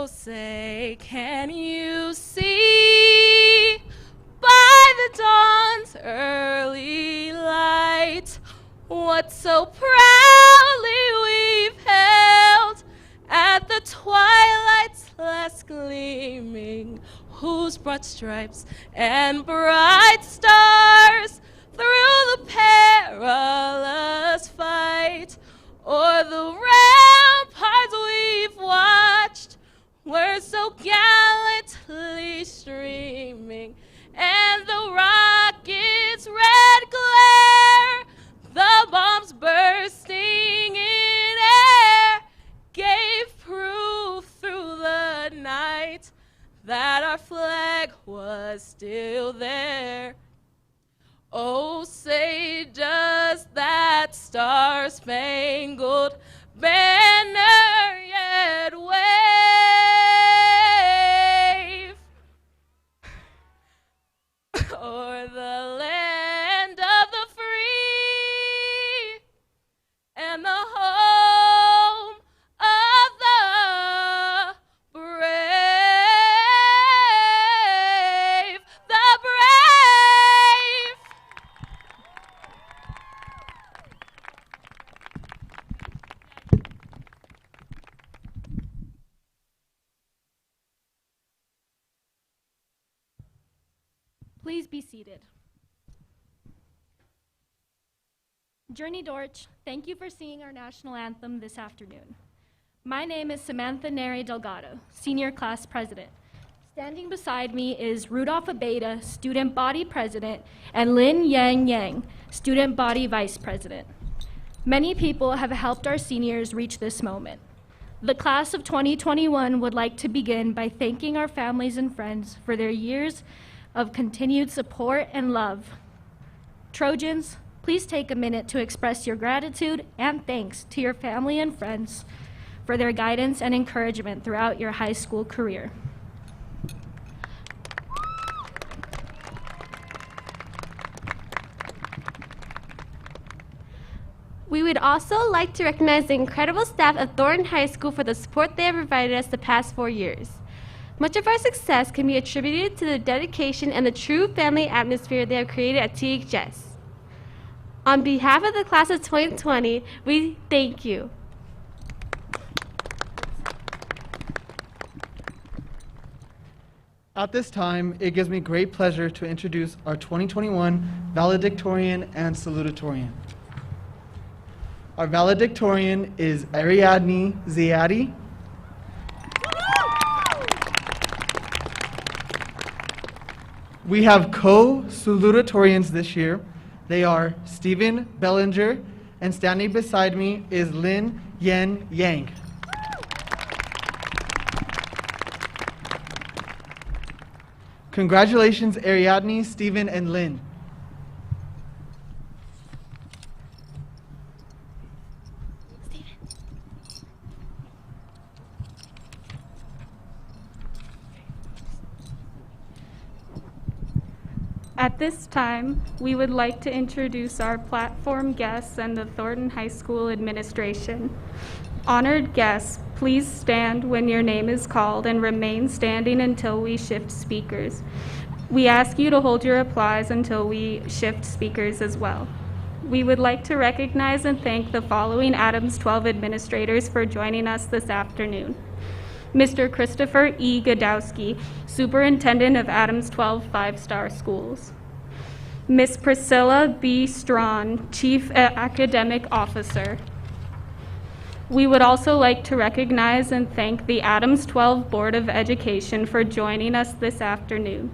say, can you see by the dawn's early light what so proudly we've held at the twilight's last gleaming, whose broad stripes and bright stars through the perilous fight o'er the ramparts we've watched were so gallantly streaming, and the rocket's red glare, the bombs bursting in air, gave proof through the night that our flag was still there. Oh, say does that star-spangled banner yet wave o'er the land of the free and the home of the brave, the brave. Please be seated. Journey Dorch, thank you for singing our national anthem this afternoon. My name is Samantha Neri Delgado, Senior Class President. Standing beside me is Rudolph Abeda, Student Body President, and Lin Yang Yang, Student Body Vice President. Many people have helped our seniors reach this moment. The class of 2021 would like to begin by thanking our families and friends for their years of continued support and love. Trojans, please take a minute to express your gratitude and thanks to your family and friends for their guidance and encouragement throughout your high school career. We would also like to recognize the incredible staff of Thornton High School for the support they have provided us the past 4 years. Much of our success can be attributed to the dedication and the true family atmosphere they have created at THS. On behalf of the class of 2020, we thank you. At this time, it gives me great pleasure to introduce our 2021 valedictorian and salutatorian. Our valedictorian is Ariadne Ziadi. We have co-salutatorians this year. They are Stephen Bellinger, and standing beside me is Lin Yen Yang. Congratulations, Ariadne, Stephen, and Lin. At this time, we would like to introduce our platform guests and the Thornton High School administration. Honored guests, please stand when your name is called and remain standing until we shift speakers. We ask you to hold your applause until we shift speakers as well. We would like to recognize and thank the following Adams 12 administrators for joining us this afternoon. Mr. Christopher E. Godowski, Superintendent of Adams 12 5-Star Schools. Ms. Priscilla B. Strawn, Chief Academic Officer. We would also like to recognize and thank the Adams 12 Board of Education for joining us this afternoon.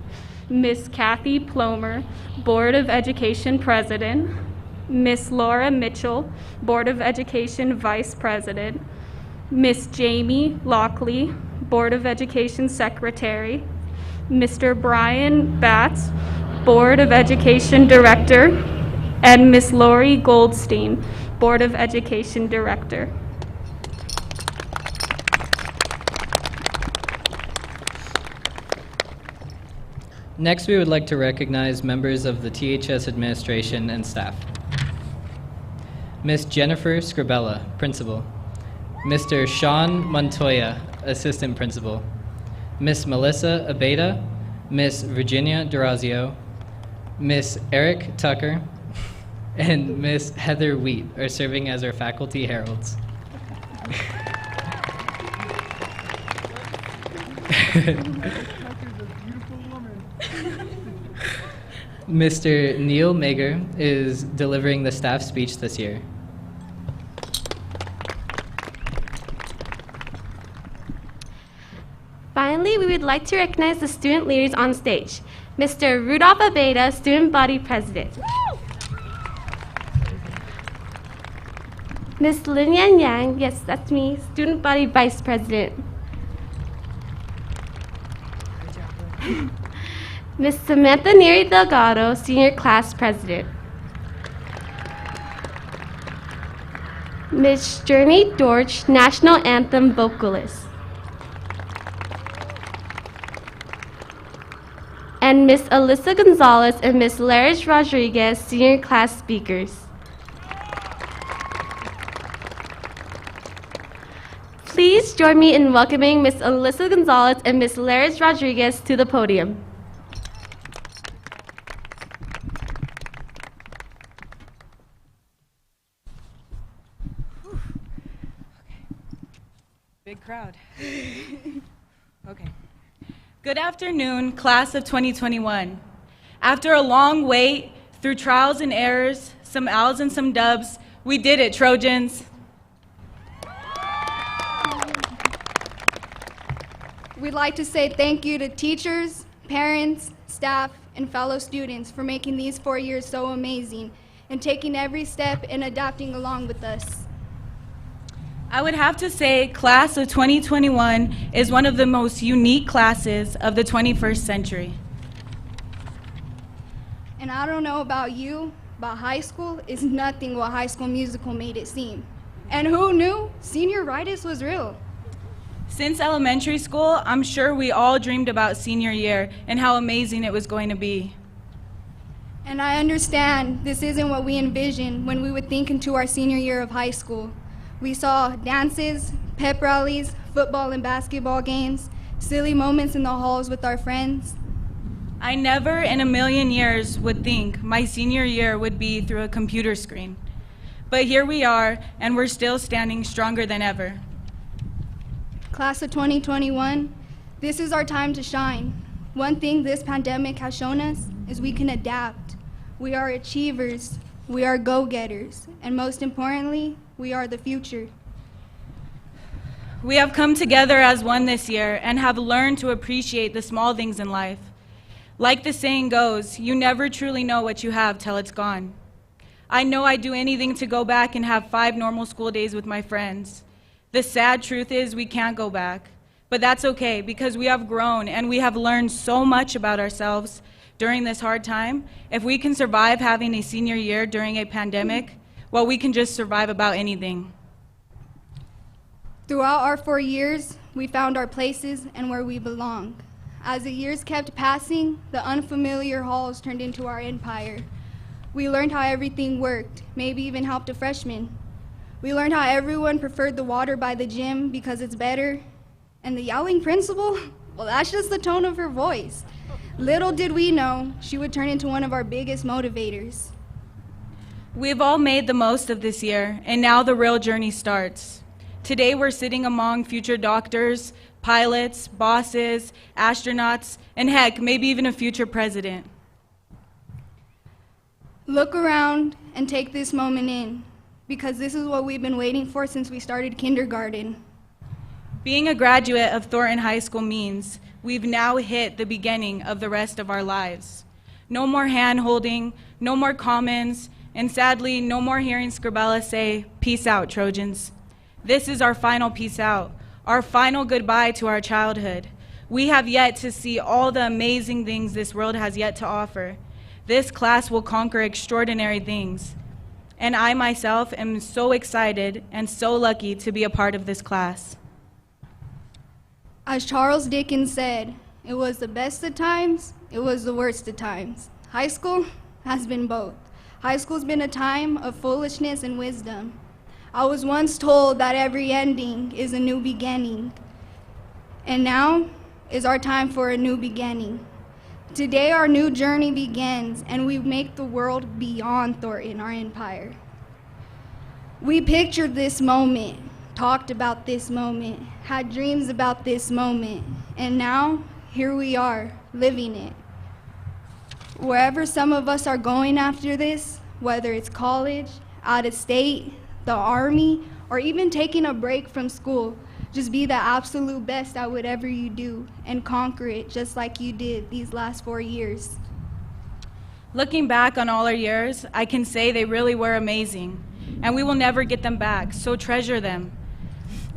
Ms. Kathy Plomer, Board of Education President. Ms. Laura Mitchell, Board of Education Vice President. Ms. Jamie Lockley, Board of Education Secretary, Mr. Brian Batts, Board of Education Director, and Ms. Lori Goldstein, Board of Education Director. Next, we would like to recognize members of the THS administration and staff. Ms. Jennifer Scribella, Principal. Mr. Sean Montoya, assistant principal. Miss Melissa Abeda, Miss Virginia Durazio, Miss Eric Tucker, and Miss Heather Wheat are serving as our faculty heralds. Mr. Neil Mager is delivering the staff speech this year. Finally, we would like to recognize the student leaders on stage. Mr. Rudolph Abeda, Student Body President. Miss Lin Yan Yang, yes, that's me, Student Body Vice President. Miss Samantha Neri Delgado, Senior Class President. Miss Journey Dorch, National Anthem Vocalist. And Miss Alyssa Gonzalez and Miss Laris Rodriguez, Senior Class Speakers. Please join me in welcoming Miss Alyssa Gonzalez and Miss Laris Rodriguez to the podium. Big crowd. Okay. Good afternoon, class of 2021. After a long wait, through trials and errors, some L's and some dubs, we did it, Trojans. We'd like to say thank you to teachers, parents, staff, and fellow students for making these 4 years so amazing and taking every step and adapting along with us. I would have to say class of 2021 is one of the most unique classes of the 21st century. And I don't know about you, but high school is nothing what High School Musical made it seem. And who knew senioritis was real? Since elementary school, I'm sure we all dreamed about senior year and how amazing it was going to be. And I understand this isn't what we envisioned when we would think into our senior year of high school. We saw dances, pep rallies, football and basketball games, silly moments in the halls with our friends. I never in a million years would think my senior year would be through a computer screen. But here we are, and we're still standing stronger than ever. Class of 2021, this is our time to shine. One thing this pandemic has shown us is we can adapt. We are achievers, we are go-getters, and most importantly, we are the future. We have come together as one this year and have learned to appreciate the small things in life. Like the saying goes, you never truly know what you have till it's gone. I know I'd do anything to go back and have 5 normal school days with my friends. The sad truth is we can't go back, but that's okay because we have grown and we have learned so much about ourselves during this hard time. If we can survive having a senior year during a pandemic, well, we can just survive about anything. Throughout our 4 years, we found our places and where we belong. As the years kept passing, the unfamiliar halls turned into our empire. We learned how everything worked, maybe even helped a freshman. We learned how everyone preferred the water by the gym because it's better. And the yelling principal, well, that's just the tone of her voice. Little did we know she would turn into one of our biggest motivators. We've all made the most of this year, and now the real journey starts. Today we're sitting among future doctors, pilots, bosses, astronauts, and heck, maybe even a future president. Look around and take this moment in, because this is what we've been waiting for since we started kindergarten. Being a graduate of Thornton High School means we've now hit the beginning of the rest of our lives. No more hand-holding, no more commons, and sadly, no more hearing Scribella say, "Peace out, Trojans." This is our final peace out, our final goodbye to our childhood. We have yet to see all the amazing things this world has yet to offer. This class will conquer extraordinary things. And I myself am so excited and so lucky to be a part of this class. As Charles Dickens said, it was the best of times, it was the worst of times. High school has been both. High school's been a time of foolishness and wisdom. I was once told that every ending is a new beginning. And now is our time for a new beginning. Today our new journey begins, and we make the world beyond Thornton, our empire. We pictured this moment, talked about this moment, had dreams about this moment, and now here we are, living it. Wherever some of us are going after this, whether it's college, out of state, the Army, or even taking a break from school, just be the absolute best at whatever you do and conquer it just like you did these last 4 years. Looking back on all our years, I can say they really were amazing, and we will never get them back, so treasure them.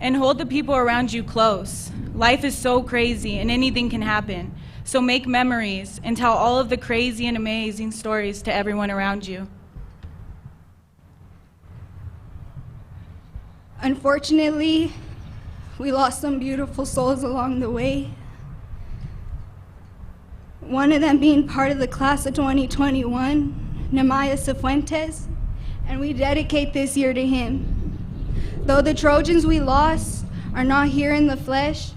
And hold the people around you close. Life is so crazy and anything can happen, so make memories and tell all of the crazy and amazing stories to everyone around you. Unfortunately, we lost some beautiful souls along the way. One of them being part of the class of 2021, Nehemiah Cifuentes, and we dedicate this year to him. Though the Trojans we lost are not here in the flesh,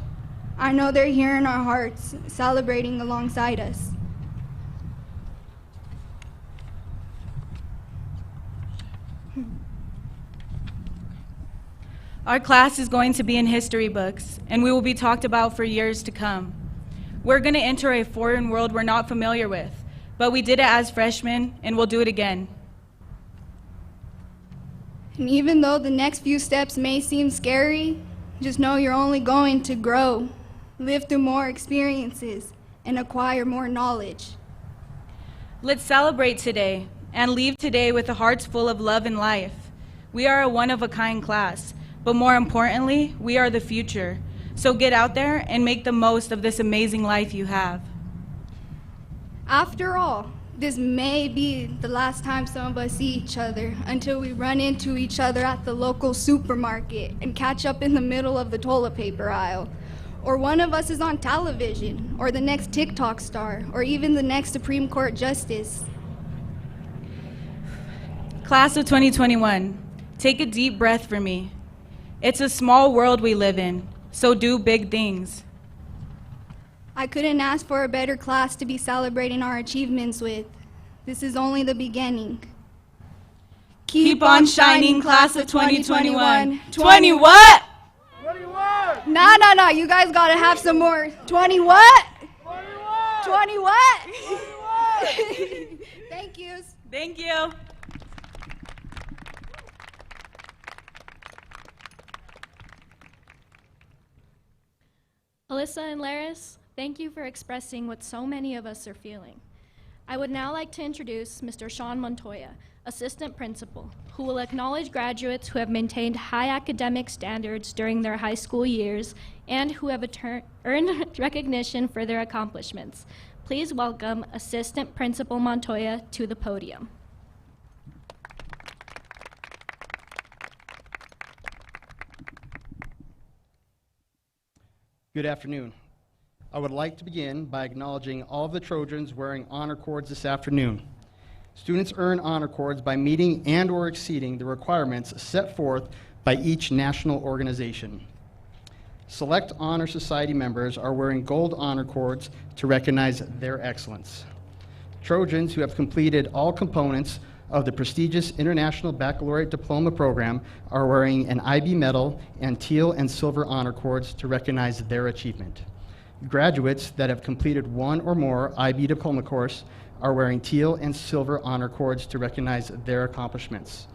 I know they're here in our hearts, celebrating alongside us. Our class is going to be in history books, and we will be talked about for years to come. We're going to enter a foreign world we're not familiar with, but we did it as freshmen, and we'll do it again. And even though the next few steps may seem scary, just know you're only going to grow, live through more experiences, and acquire more knowledge. Let's celebrate today, and leave today with the hearts full of love and life. We are a one-of-a-kind class. But more importantly, we are the future. So get out there and make the most of this amazing life you have. After all, this may be the last time some of us see each other until we run into each other at the local supermarket and catch up in the middle of the toilet paper aisle. Or one of us is on television, or the next TikTok star, or even the next Supreme Court justice. Class of 2021, take a deep breath for me. It's a small world we live in, so do big things. I couldn't ask for a better class to be celebrating our achievements with. This is only the beginning. Keep on shining, class of 2021. 20 what? 21! No, you guys gotta have some more. 20 what? 21! 20 what? 21! Thank you. Thank you. Alyssa and Laris, thank you for expressing what so many of us are feeling. I would now like to introduce Mr. Sean Montoya, Assistant Principal, who will acknowledge graduates who have maintained high academic standards during their high school years and who have earned recognition for their accomplishments. Please welcome Assistant Principal Montoya to the podium. Good afternoon. I would like to begin by acknowledging all of the Trojans wearing honor cords this afternoon. Students earn honor cords by meeting and/or exceeding the requirements set forth by each national organization. Select Honor Society members are wearing gold honor cords to recognize their excellence. Trojans who have completed all components of the prestigious International Baccalaureate Diploma program are wearing an IB medal and teal and silver honor cords to recognize their achievement. Graduates that have completed one or more IB diploma course are wearing teal and silver honor cords to recognize their accomplishments.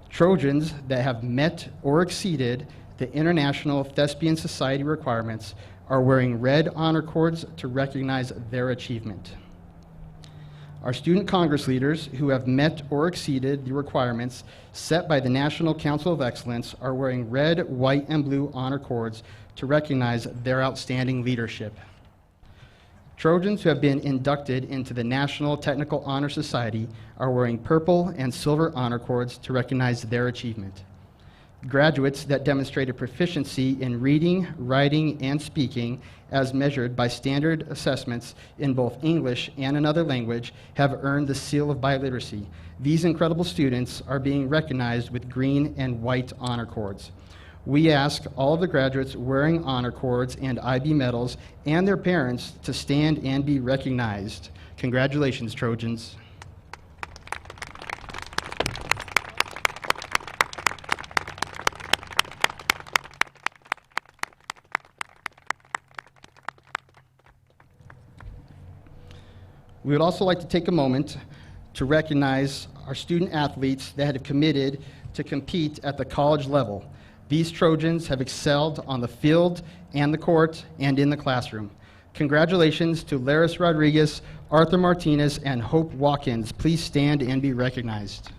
Trojans that have met or exceeded the International Thespian Society requirements are wearing red honor cords to recognize their achievement. Our student Congress leaders who have met or exceeded the requirements set by the National Council of Excellence are wearing red, white, and blue honor cords to recognize their outstanding leadership. Trojans who have been inducted into the National Technical Honor Society are wearing purple and silver honor cords to recognize their achievement. Graduates that demonstrated proficiency in reading, writing, and speaking as measured by standard assessments in both English and another language have earned the seal of biliteracy. These incredible students are being recognized with green and white honor cords. We ask all of the graduates wearing honor cords and IB medals and their parents to stand and be recognized. Congratulations, Trojans. We would also like to take a moment to recognize our student athletes that have committed to compete at the college level. These Trojans have excelled on the field and the court and in the classroom. Congratulations to Laris Rodriguez, Arthur Martinez, and Hope Watkins. Please stand and be recognized.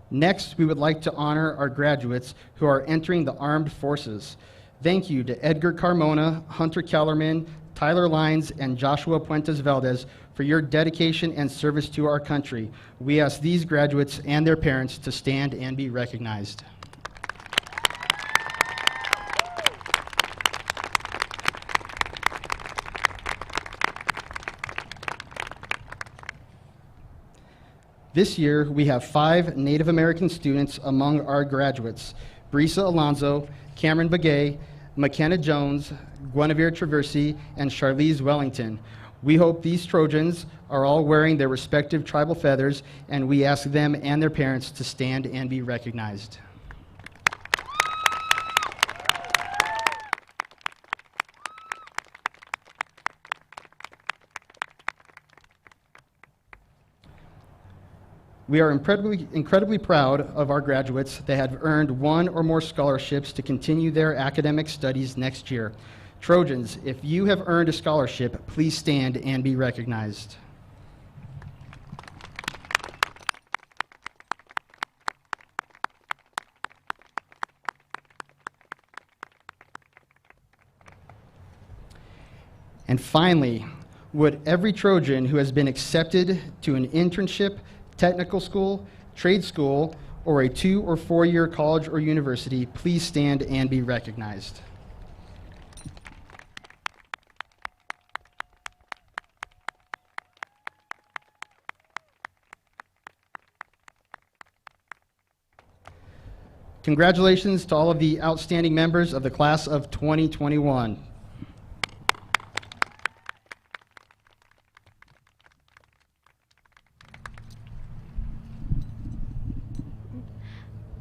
Next, we would like to honor our graduates who are entering the armed forces. Thank you to Edgar Carmona, Hunter Kellerman, Tyler Lines, and Joshua Puentes Valdez for your dedication and service to our country. We ask these graduates and their parents to stand and be recognized. This year, we have 5 Native American students among our graduates: Brisa Alonzo, Cameron Begay, McKenna Jones, Guinevere Traversy, and Charlize Wellington. We hope these Trojans are all wearing their respective tribal feathers, and we ask them and their parents to stand and be recognized. We are incredibly proud of our graduates that have earned 1 or more scholarships to continue their academic studies next year. Trojans, if you have earned a scholarship, please stand and be recognized. And finally, would every Trojan who has been accepted to an internship, technical school, trade school, or a 2 or 4 year college or university, please stand and be recognized. Congratulations to all of the outstanding members of the class of 2021.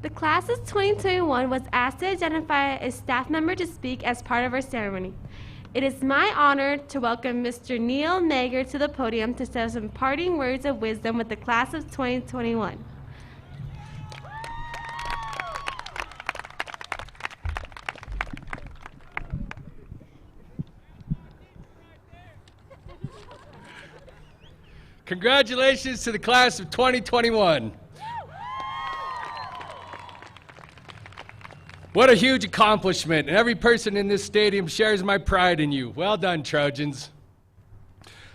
The class of 2021 was asked to identify a staff member to speak as part of our ceremony. It is my honor to welcome Mr. Neil Nager to the podium to say some parting words of wisdom with the class of 2021. Congratulations to the class of 2021. What a huge accomplishment, and every person in this stadium shares my pride in you. Well done, Trojans.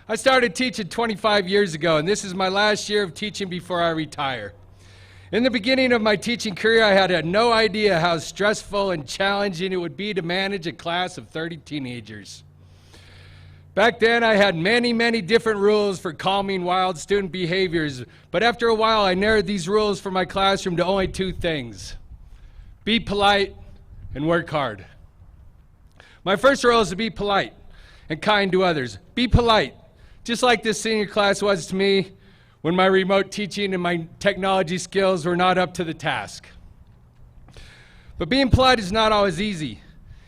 I started teaching 25 years ago, and this is my last year of teaching before I retire. In the beginning of my teaching career, I had no idea how stressful and challenging it would be to manage a class of 30 teenagers. Back then, I had many different rules for calming wild student behaviors, but after a while, I narrowed these rules for my classroom to only 2 things: be polite and work hard. My first rule is to be polite and kind to others. Be polite, just like this senior class was to me when my remote teaching and my technology skills were not up to the task. But being polite is not always easy.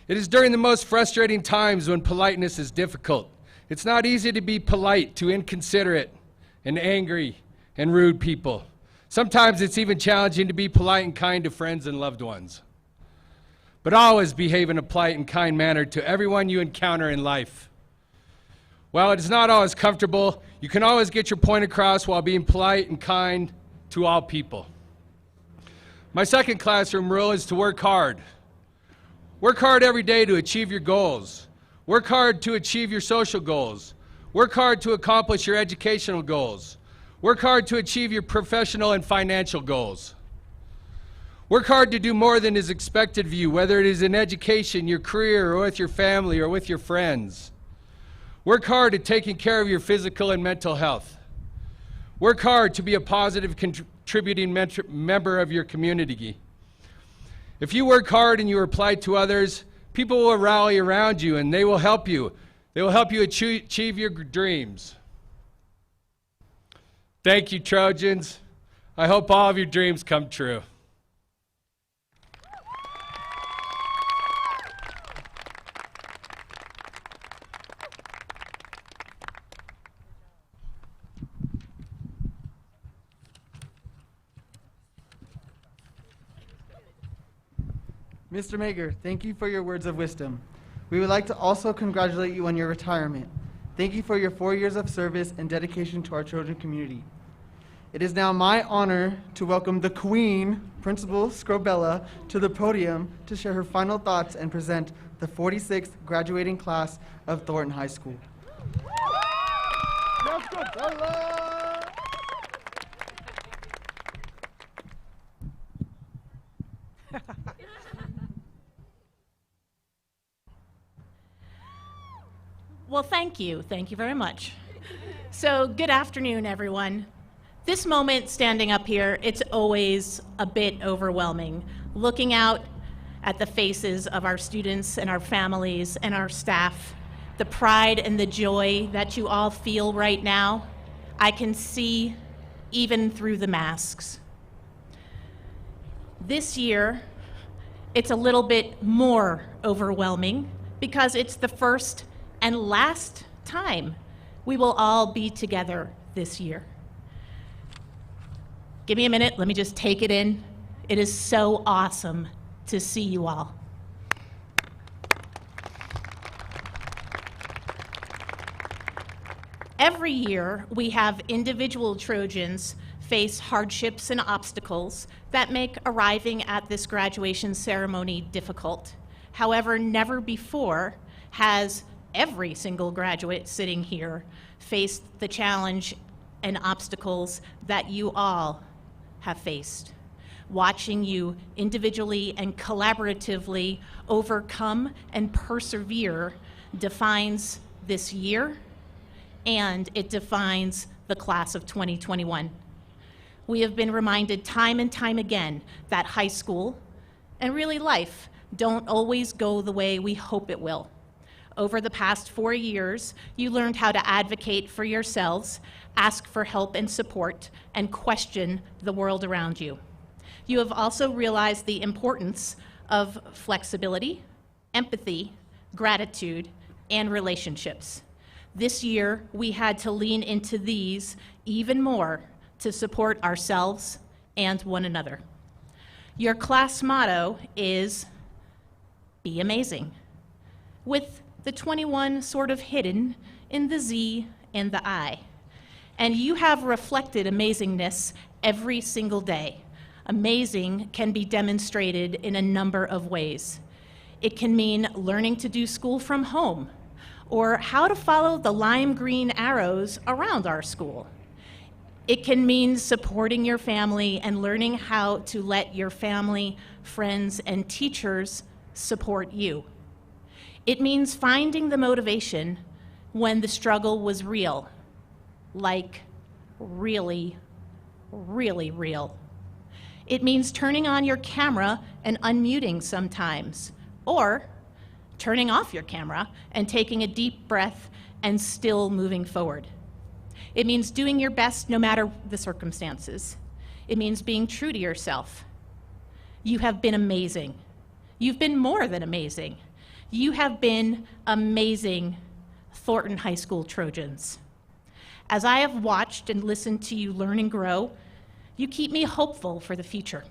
It is during the most frustrating times when politeness is difficult. It's not easy to be polite to inconsiderate and angry and rude people. Sometimes it's even challenging to be polite and kind to friends and loved ones. But always behave in a polite and kind manner to everyone you encounter in life. While it is not always comfortable, you can always get your point across while being polite and kind to all people. My second classroom rule is to work hard. Work hard every day to achieve your goals. Work hard to achieve your social goals. Work hard to accomplish your educational goals. Work hard to achieve your professional and financial goals. Work hard to do more than is expected of you, whether it is in education, your career, or with your family, or with your friends. Work hard at taking care of your physical and mental health. Work hard to be a positive contributing member of your community. If you work hard and you apply to others, people will rally around you and they will help you. They will help you achieve your dreams. Thank you, Trojans. I hope all of your dreams come true. Mr. Mager, thank you for your words of wisdom. We would like to also congratulate you on your retirement. Thank you for your 4 years of service and dedication to our Trojan community. It is now my honor to welcome the Queen, Principal Scrobella, to the podium to share her final thoughts and present the 46th graduating class of Thornton High School. Well, thank you. Thank you very much. So, good afternoon, everyone. This moment standing up here, it's always a bit overwhelming. Looking out at the faces of our students and our families and our staff, the pride and the joy that you all feel right now, I can see even through the masks. This year, it's a little bit more overwhelming because it's the first and last time we will all be together this year. Give me a minute, let me just take it in. It is so awesome to see you all. Every year, we have individual Trojans face hardships and obstacles that make arriving at this graduation ceremony difficult. However, never before has every single graduate sitting here faced the challenge and obstacles that you all have faced. Watching you individually and collaboratively overcome and persevere defines this year, and it defines the class of 2021. We have been reminded time and time again that high school, and really life, don't always go the way we hope it will. Over the past 4 years, you learned how to advocate for yourselves, ask for help and support, and question the world around you. You have also realized the importance of flexibility, empathy, gratitude, and relationships. This year, we had to lean into these even more to support ourselves and one another. Your class motto is, "Be amazing," with the 21 sort of hidden in the Z and the I. And you have reflected amazingness every single day. Amazing can be demonstrated in a number of ways. It can mean learning to do school from home, or how to follow the lime green arrows around our school. It can mean supporting your family and learning how to let your family, friends, and teachers support you. It means finding the motivation when the struggle was real, like really, really real. It means turning on your camera and unmuting sometimes, or turning off your camera and taking a deep breath and still moving forward. It means doing your best no matter the circumstances. It means being true to yourself. You have been amazing. You've been more than amazing. You have been amazing Thornton High School Trojans. As I have watched and listened to you learn and grow, you keep me hopeful for the future.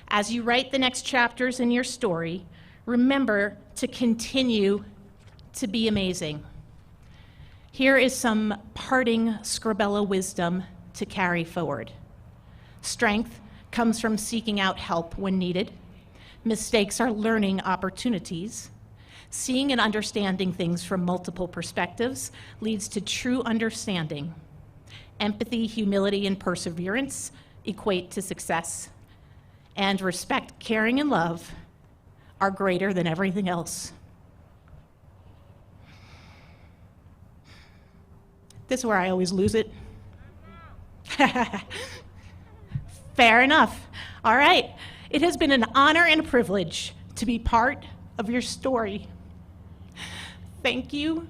As you write the next chapters in your story, remember to continue to be amazing. Here is some parting Scrobella wisdom to carry forward. Strength comes from seeking out help when needed. Mistakes are learning opportunities. Seeing and understanding things from multiple perspectives leads to true understanding. Empathy, humility, and perseverance equate to success. And respect, caring, and love are greater than everything else. This is where I always lose it. Fair enough. All right. It has been an honor and a privilege to be part of your story. Thank you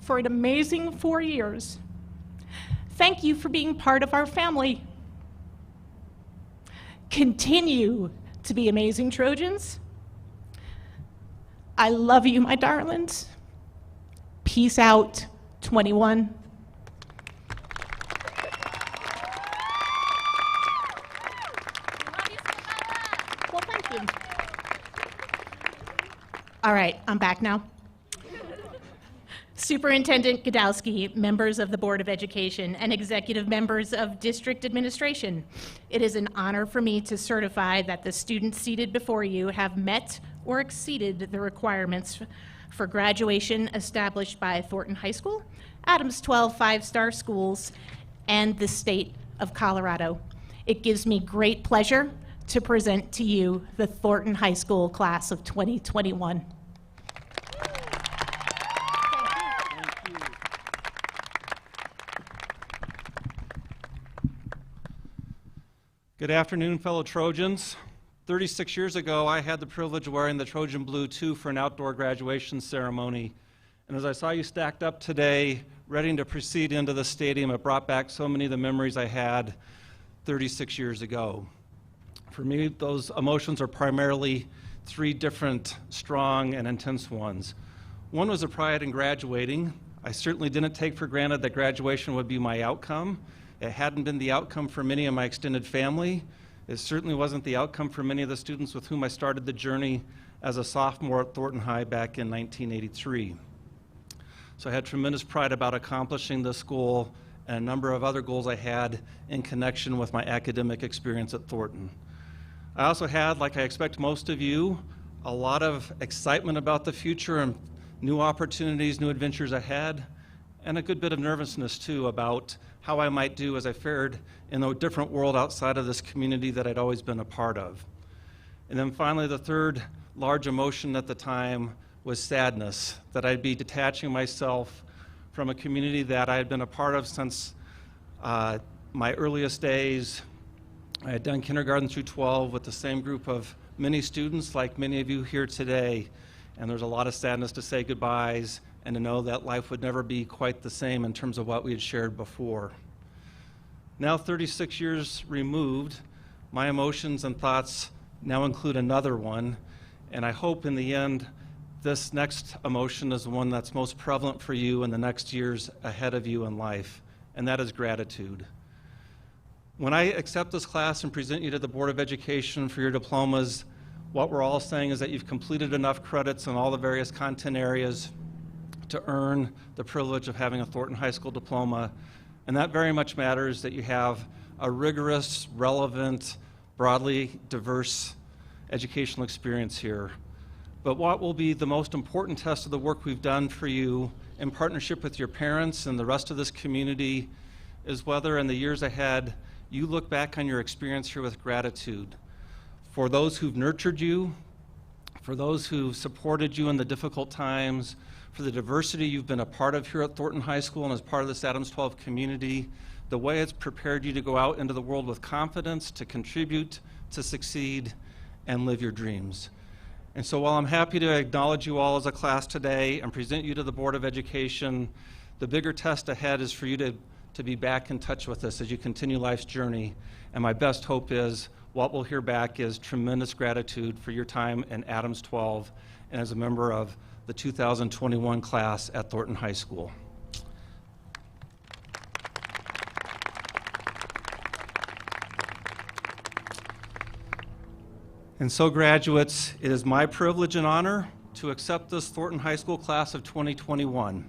for an amazing 4 years. Thank you for being part of our family. Continue to be amazing Trojans. I love you, my darlings. Peace out, 21. Well, thank you. All right, I'm back now. Superintendent Godowski, members of the Board of Education, and executive members of district administration, it is an honor for me to certify that the students seated before you have met or exceeded the requirements for graduation established by Thornton High School, Adams 12 5-star schools, and the state of Colorado. It gives me great pleasure to present to you the Thornton High School class of 2021. Good afternoon, fellow Trojans. 36 years ago, I had the privilege of wearing the Trojan Blue 2 for an outdoor graduation ceremony. And as I saw you stacked up today, ready to proceed into the stadium, it brought back so many of the memories I had 36 years ago. For me, those emotions are primarily three different strong and intense ones. One was the pride in graduating. I certainly didn't take for granted that graduation would be my outcome. It hadn't been the outcome for many of my extended family. It certainly wasn't the outcome for many of the students with whom I started the journey as a sophomore at Thornton High back in 1983. So I had tremendous pride about accomplishing this goal and a number of other goals I had in connection with my academic experience at Thornton. I also had, like I expect most of you, a lot of excitement about the future and new opportunities, new adventures ahead, and a good bit of nervousness too about how I might do as I fared in a different world outside of this community that I'd always been a part of. And then finally, the third large emotion at the time was sadness, that I'd be detaching myself from a community that I had been a part of since my earliest days. I had done kindergarten through 12 with the same group of many students like many of you here today, and there's a lot of sadness to say goodbyes and to know that life would never be quite the same in terms of what we had shared before. Now 36 years removed, my emotions and thoughts now include another one, and I hope in the end this next emotion is the one that's most prevalent for you in the next years ahead of you in life, and that is gratitude. When I accept this class and present you to the Board of Education for your diplomas, what we're all saying is that you've completed enough credits in all the various content areas to earn the privilege of having a Thornton High School diploma, and that very much matters, that you have a rigorous, relevant, broadly diverse educational experience here. But what will be the most important test of the work we've done for you in partnership with your parents and the rest of this community is whether in the years ahead you look back on your experience here with gratitude for those who've nurtured you, for those who've supported you in the difficult times, for the diversity you've been a part of here at Thornton High School and as part of this Adams 12 community, the way it's prepared you to go out into the world with confidence, to contribute, to succeed, and live your dreams. And so while I'm happy to acknowledge you all as a class today and present you to the Board of Education, the bigger test ahead is for you to be back in touch with us as you continue life's journey. And my best hope is what we'll hear back is tremendous gratitude for your time in Adams 12 and as a member of the 2021 class at Thornton High School. And so, graduates, it is my privilege and honor to accept this Thornton High School class of 2021.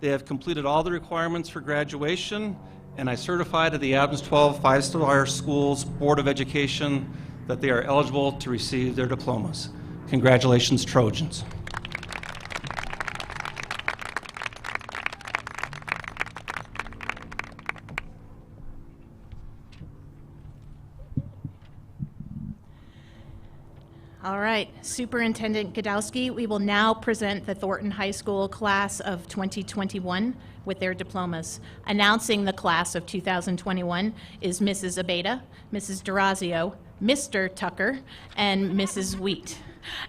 They have completed all the requirements for graduation, and I certify to the Adams 12 5-star Schools Board of Education that they are eligible to receive their diplomas. Congratulations, Trojans. All right. right, Superintendent Godowski, we will now present the Thornton High School class of 2021 with their diplomas. Announcing the class of 2021 is Mrs. Abeda, Mrs. Durazio, Mr. Tucker, and Mrs. Wheat.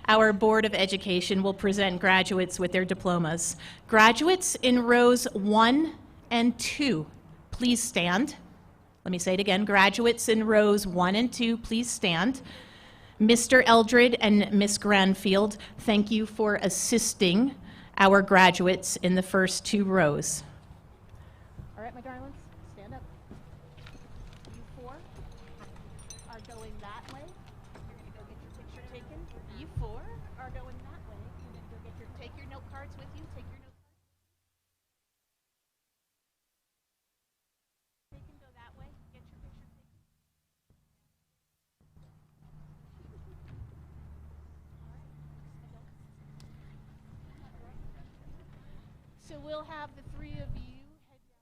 Our Board of Education will present graduates with their diplomas. Graduates in rows 1 and 2, please stand. Let me say it again. Graduates in rows 1 and 2, please stand. Mr. Eldred and Miss Granfield, thank you for assisting our graduates in the first 2 rows. All right, my darlings, stand up. You 4 are going that way. You're going to go get your picture taken. You 4 are going that way. You're going to go take your note cards with you. Take your note cards. They can go that way. Get your picture taken. So we'll have the 3 of you head down.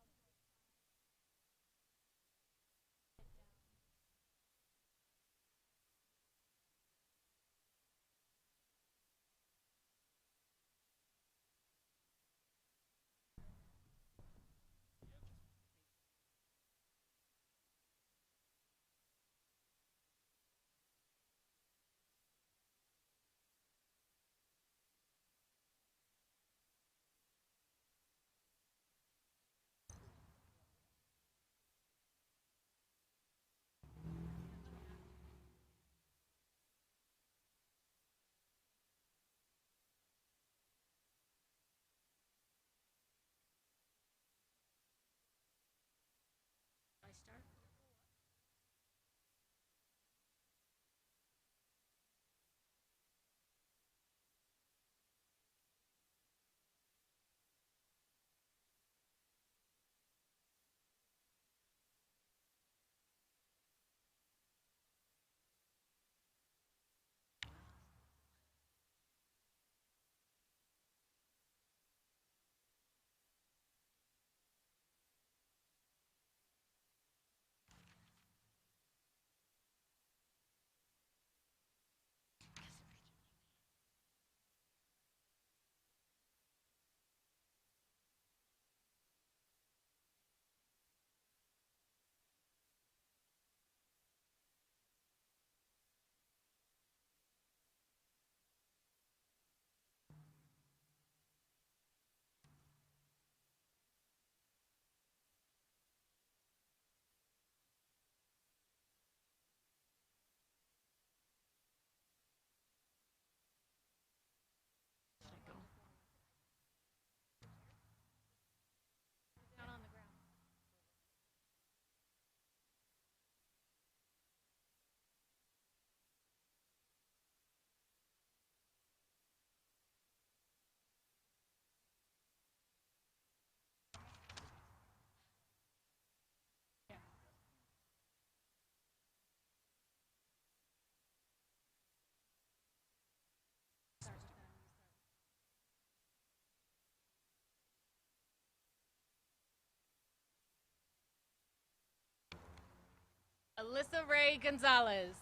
Alyssa Ray Gonzalez.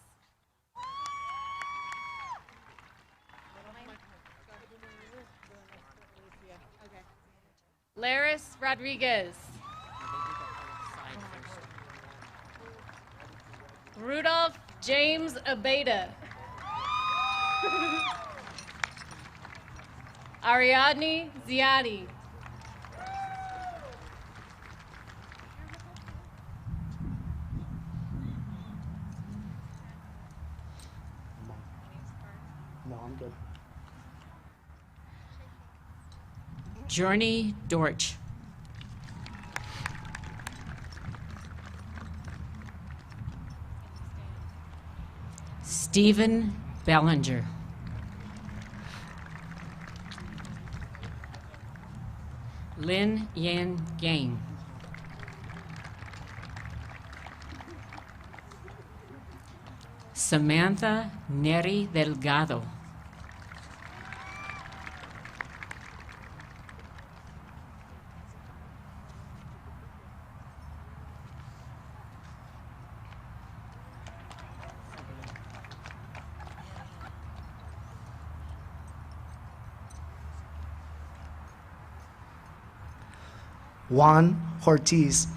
Laris Rodriguez. Rudolph James Abeda. Ariadne Ziadi. No, I'm good. Journey Dorch. Stephen Bellinger. Lin Yan Gang. Samantha Neri Delgado. Juan Ortiz,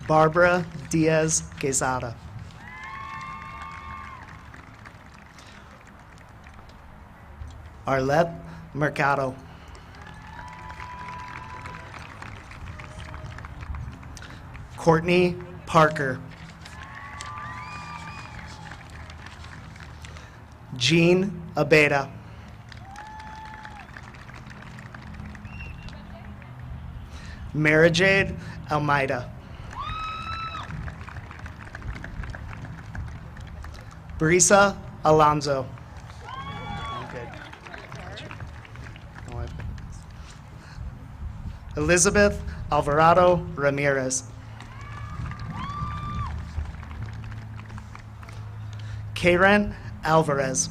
Barbara Diaz Quezada, Arlette Mercado, Courtney Parker, Jean Abeda, Marajade Almeida, Brisa Alonso, Elizabeth Alvarado Ramirez, Karen Alvarez,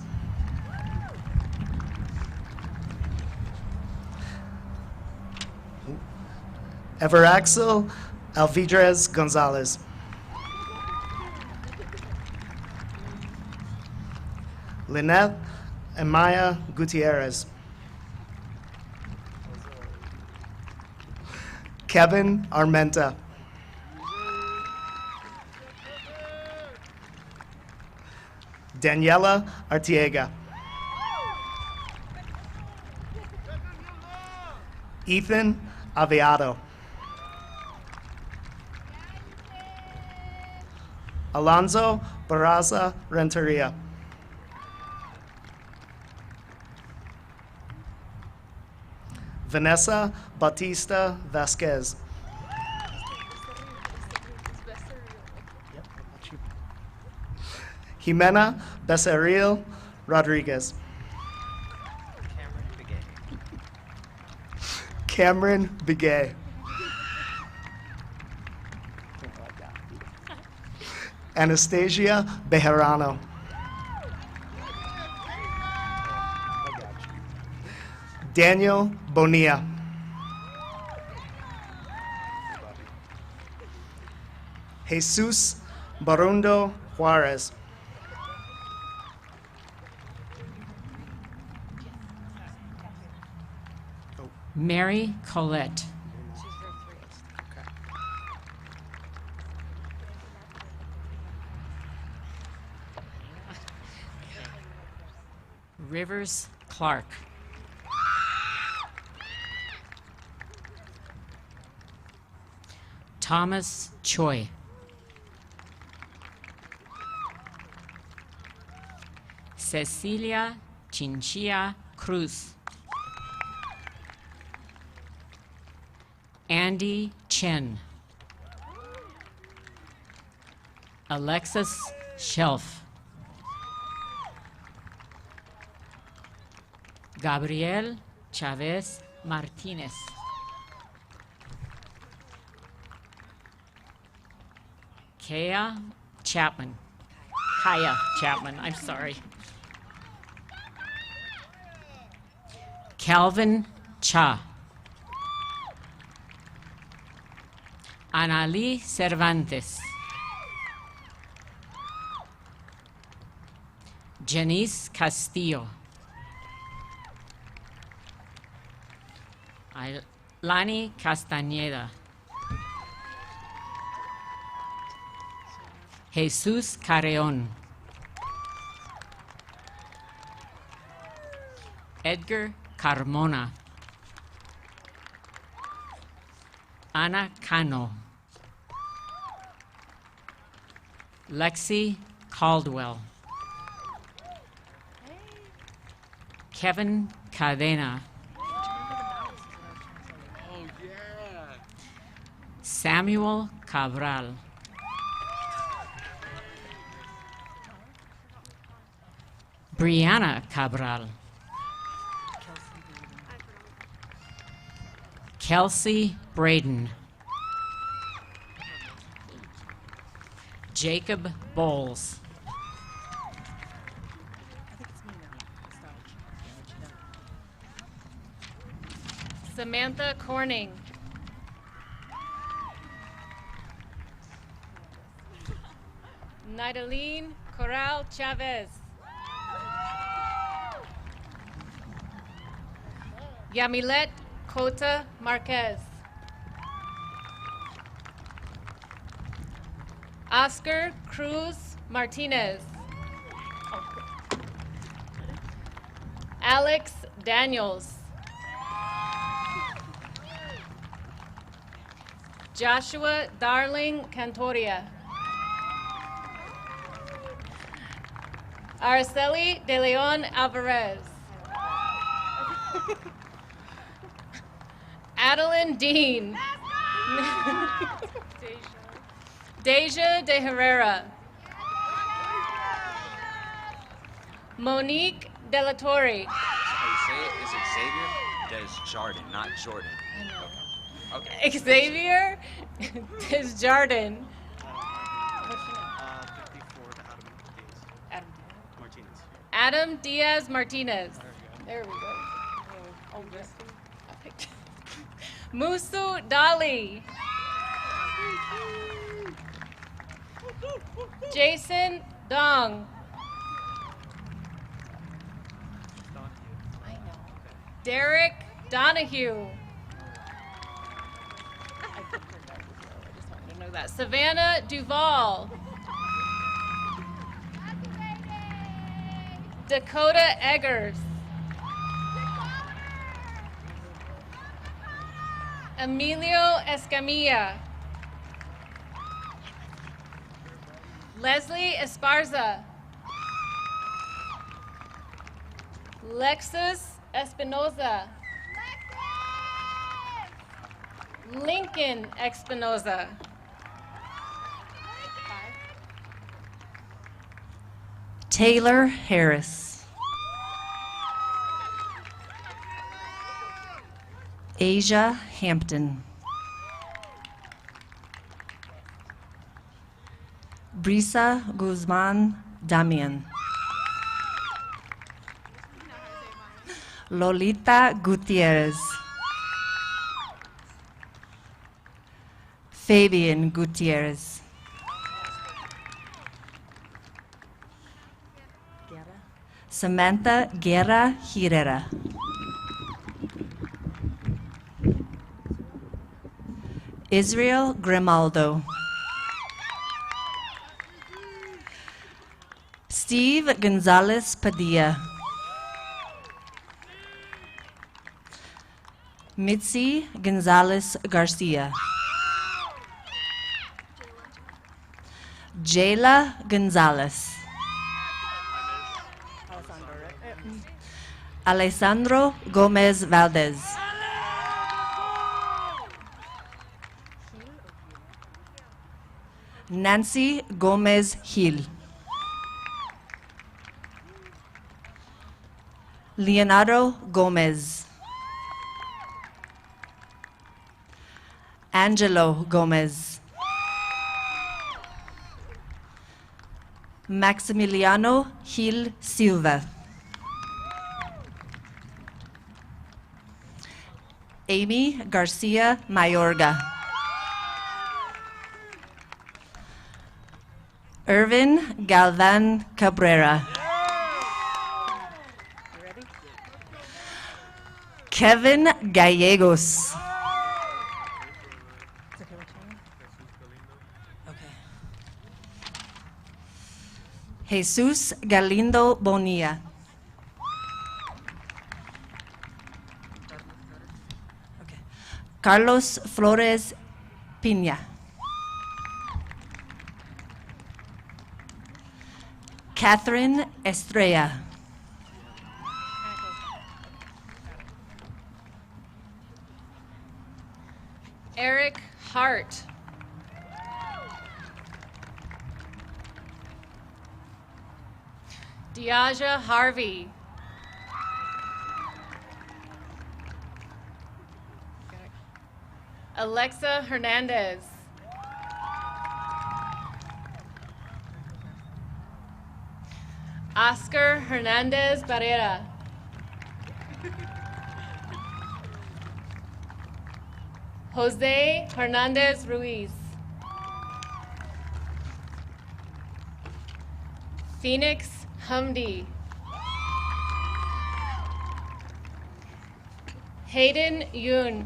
Everaxel Alvidrez Gonzalez, Lynette Amaya Gutierrez, Kevin Armenta, Daniela Artiega, Ethan Aviado, Alonzo Barraza Renteria, Vanessa Bautista Vasquez, Jimena Becerril Rodriguez, Cameron Bigay, Anastasia Bejarano, Daniel Bonilla, Jesus Barundo Juarez, Mary Colette. Rivers Clark. Thomas Choi. Cecilia Chinchilla Cruz. Andy Chen. Alexis Shelf. Gabriel Chavez Martinez. Kaya Chapman. Kaya Chapman, I'm sorry. Calvin Cha. Anali Cervantes. Janice Castillo. Lani Castañeda. Jesus Carreon. Edgar Carmona. Ana Cano. Lexi Caldwell. Kevin Cadena. Samuel Cabral. Brianna Cabral. Kelsey Braden. Jacob Bowles. Samantha Corning. Nidaleen Corral Chavez. Yamilet Cota Marquez. Oscar Cruz Martinez. Alex Daniels. Joshua Darling Cantoria. Araceli De Leon Alvarez. Adeline Dean. Deja De Herrera. Monique De La Torre. How you say it? Is it Xavier? Desjardins, not Jordan. Okay. Xavier Desjardins. 54 to Adam Martinez. Adam Diaz Martinez. There we go. Musu Dali. Jason Dong. I know. Derek Donahue. I just wanted to know that. Savannah Duvall. Dakota Eggers. Emilio Escamilla. Leslie Esparza. Lexus Espinoza. Lincoln Espinoza. Taylor Harris. Asia Hampton. Brisa Guzman Damian. Lolita Gutierrez. Fabian Gutierrez. Samantha Guerra Herrera. Israel Grimaldo. Steve Gonzalez Padilla. Mitzi Gonzalez Garcia. Jayla Gonzalez. Alessandro Gomez Valdez. Nancy Gomez Hill. Leonardo Gomez. Angelo Gomez. Maximiliano Hill Silva. Amy Garcia Mayorga. Irvin Galvan Cabrera. Kevin Gallegos. Jesus Galindo Bonilla. Carlos Flores Piña. Catherine Estrella. Eric Hart. Diaja Harvey. Alexa Hernandez. Oscar Hernandez Barrera. Jose Hernandez Ruiz. Phoenix Humdy. Hayden Yoon.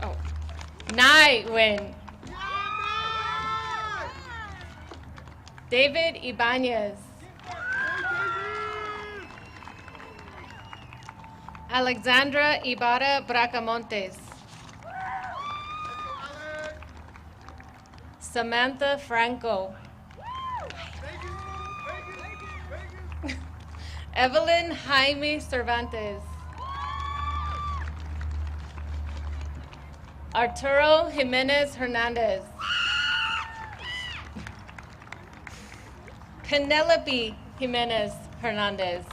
Oh. Nai Win. David Ibanez. Alexandra Ibarra Bracamontes. Samantha Franco. Evelyn Jaime Cervantes. Arturo Jimenez Hernandez. Penelope Jimenez Hernandez.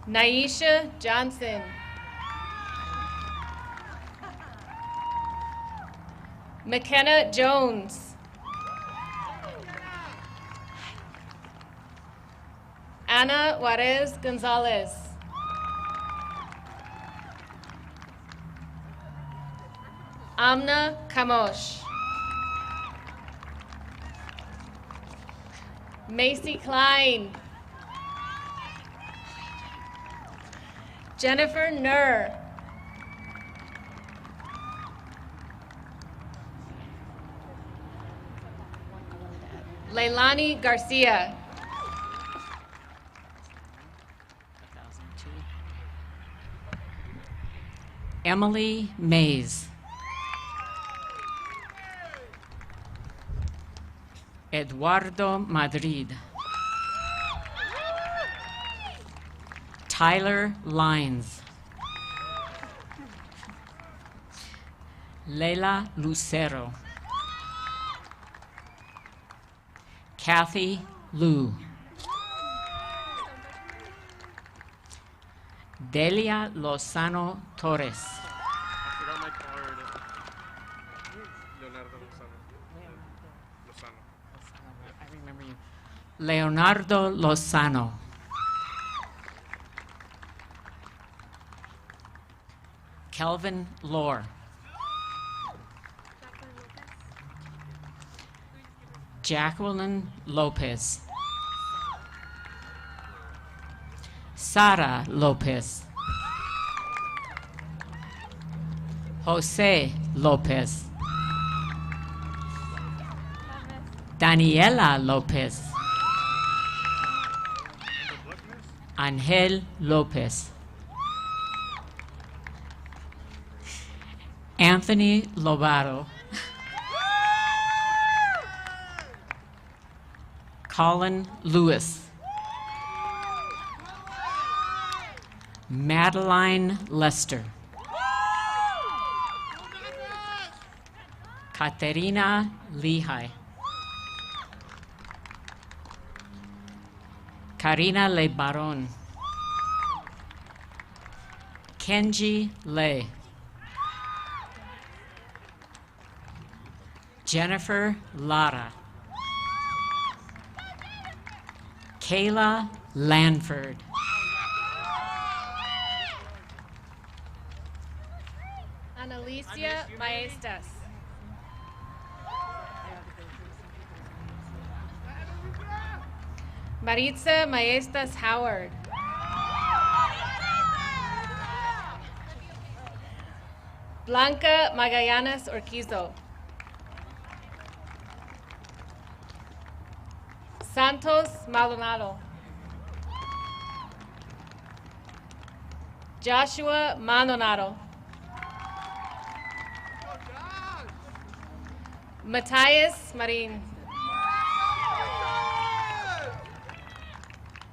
Naisha Johnson. McKenna Jones. Ana Juarez Gonzalez. Amna Kamosh. Macy Klein. Jennifer Nur. Leilani Garcia. Emily Mays. Eduardo Madrid. Tyler Lines. Leila Lucero. Kathy Liu. Delia Lozano Torres. I forgot my card. Leonardo Lozano. I remember you. Leonardo Lozano. Kelvin Lore. Jacqueline Lopez. Sara Lopez. Jose Lopez. Daniela Lopez. Angel Lopez. Anthony Lobato. Colin Lewis. Madeline Lester. Katerina Lehigh. Karina Le Baron. Kenji Le. Jennifer Lara. Kayla Lanford. Analicia Maestas. Maritza Maestas Howard. Blanca Magallanes Orquizo. Santos Maldonado. Joshua Maldonado. Matthias Marin.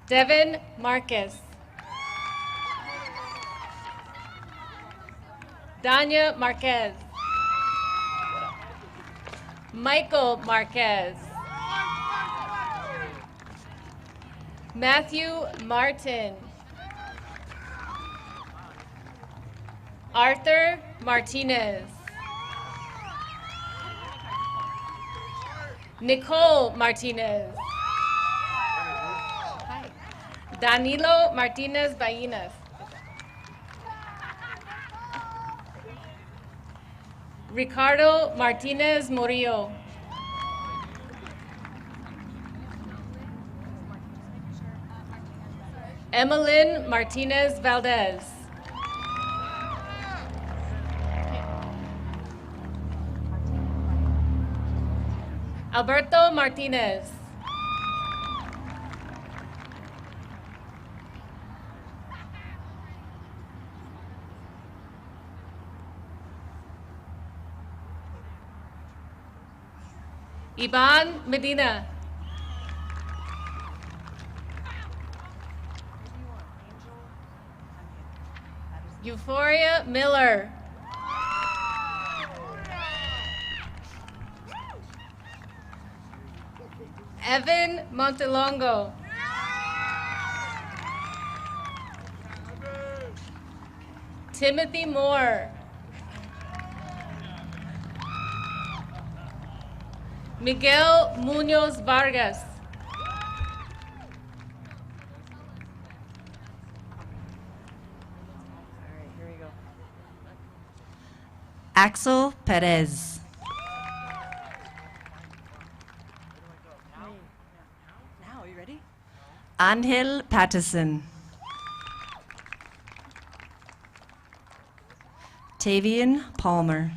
Devin Marquez. Danya Marquez. Michael Marquez. Matthew Martin. Arthur Martinez. Nicole Martinez. Hi. Danilo Martinez Bainas. Ricardo Martinez Murillo. Emeline Martinez Valdez. Alberto Martinez. Ivan Medina. Euphoria Miller. Evan Montelongo. Timothy Moore. Miguel Munoz Vargas. Axel Perez. Now, are you ready? Angel Patterson. Tavian Palmer.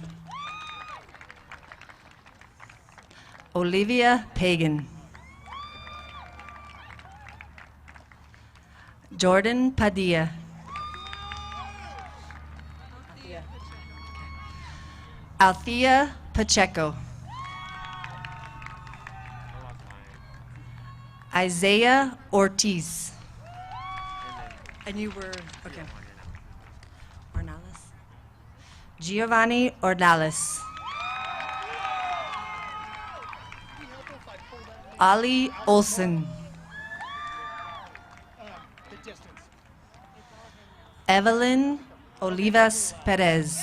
Olivia Pagan. Jordan Padilla. Althea Pacheco. Isaiah Ortiz. And you were, okay. Ornales. Giovanni Ornales. Ali Olson. Evelyn Olivas Perez.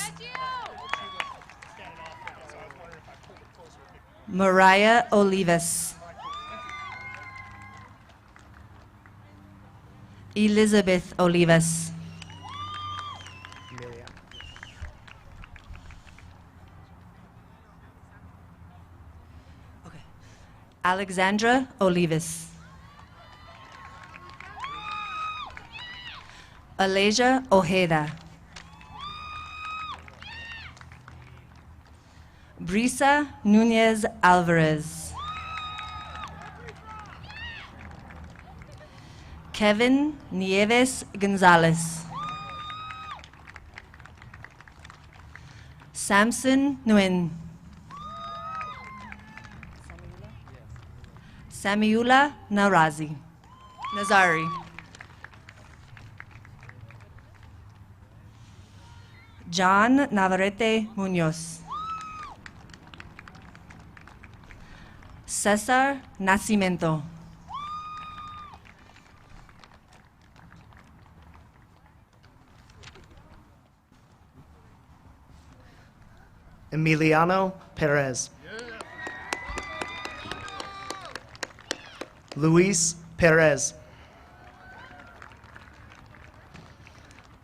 Mariah Olivas. Elizabeth Olivas. Okay. Alexandra Olivas. Alasia Ojeda. Brisa Nunez Alvarez. Kevin Nieves Gonzalez. Samson Nguyen. Samiula Nazari. John Navarrete Munoz. Cesar Nascimento. Emiliano Perez. Luis Perez.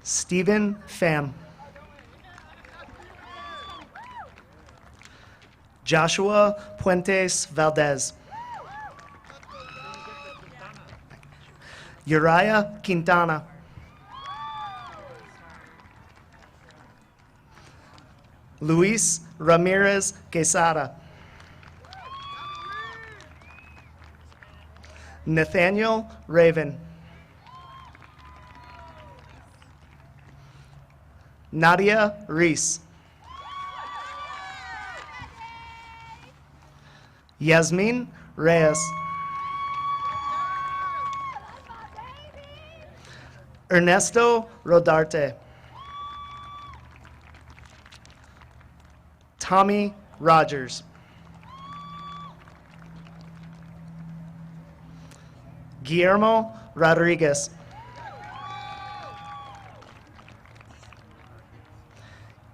Stephen Pham. Joshua Puentes Valdez. Uriah Quintana. Luis Ramirez Quesada. Nathaniel Raven. Nadia Reese. Yasmin Reyes. Ernesto Rodarte. Tommy Rogers. Guillermo Rodriguez.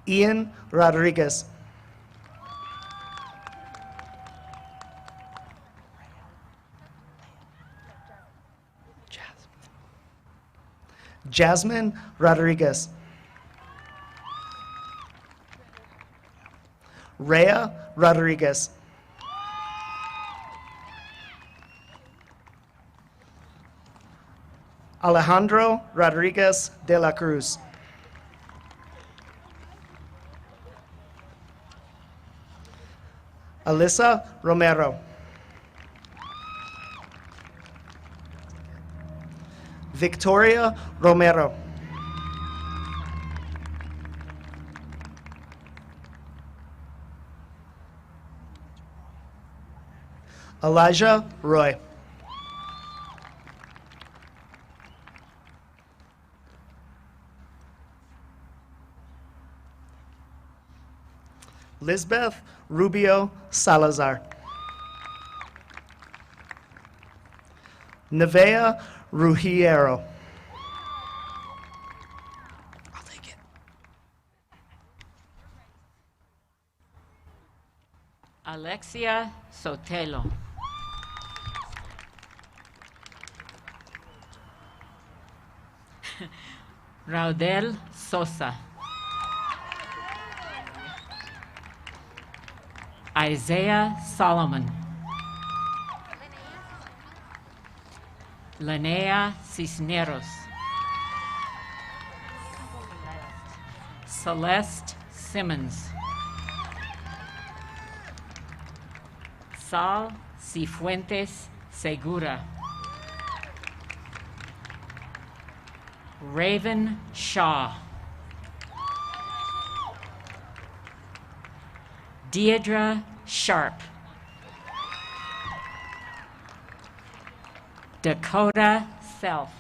Ian Rodriguez. Jasmine Rodriguez. Rhea Rodriguez. Alejandro Rodriguez de la Cruz. Alyssa Romero. Victoria Romero. Elijah Roy. Lisbeth Rubio Salazar. Nevea Ruggiero. I'll take it. Alexia Sotelo. Raudel Sosa. Isaiah Solomon. Linnea Cisneros. Celeste Simmons. Sal Cifuentes Segura. Raven Shaw. Deidre Sharp. Dakota Self.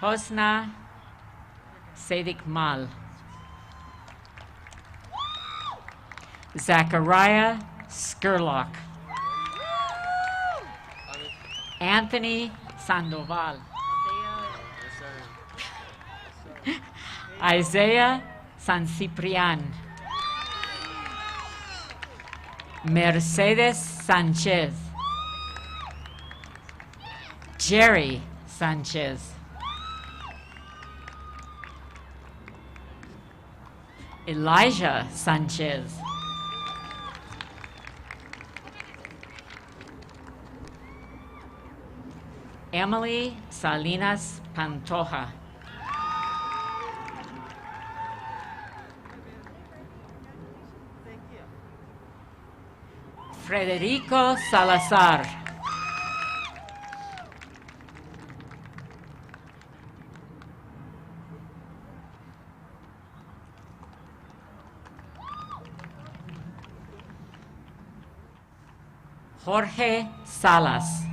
Hosna Sadik Mal. Zachariah Skurlock. Anthony Sandoval. Isaiah San Ciprian. Mercedes Sanchez. Jerry Sanchez. Elijah Sanchez. Emily Salinas Pantoja. Federico Salazar. Jorge Salas.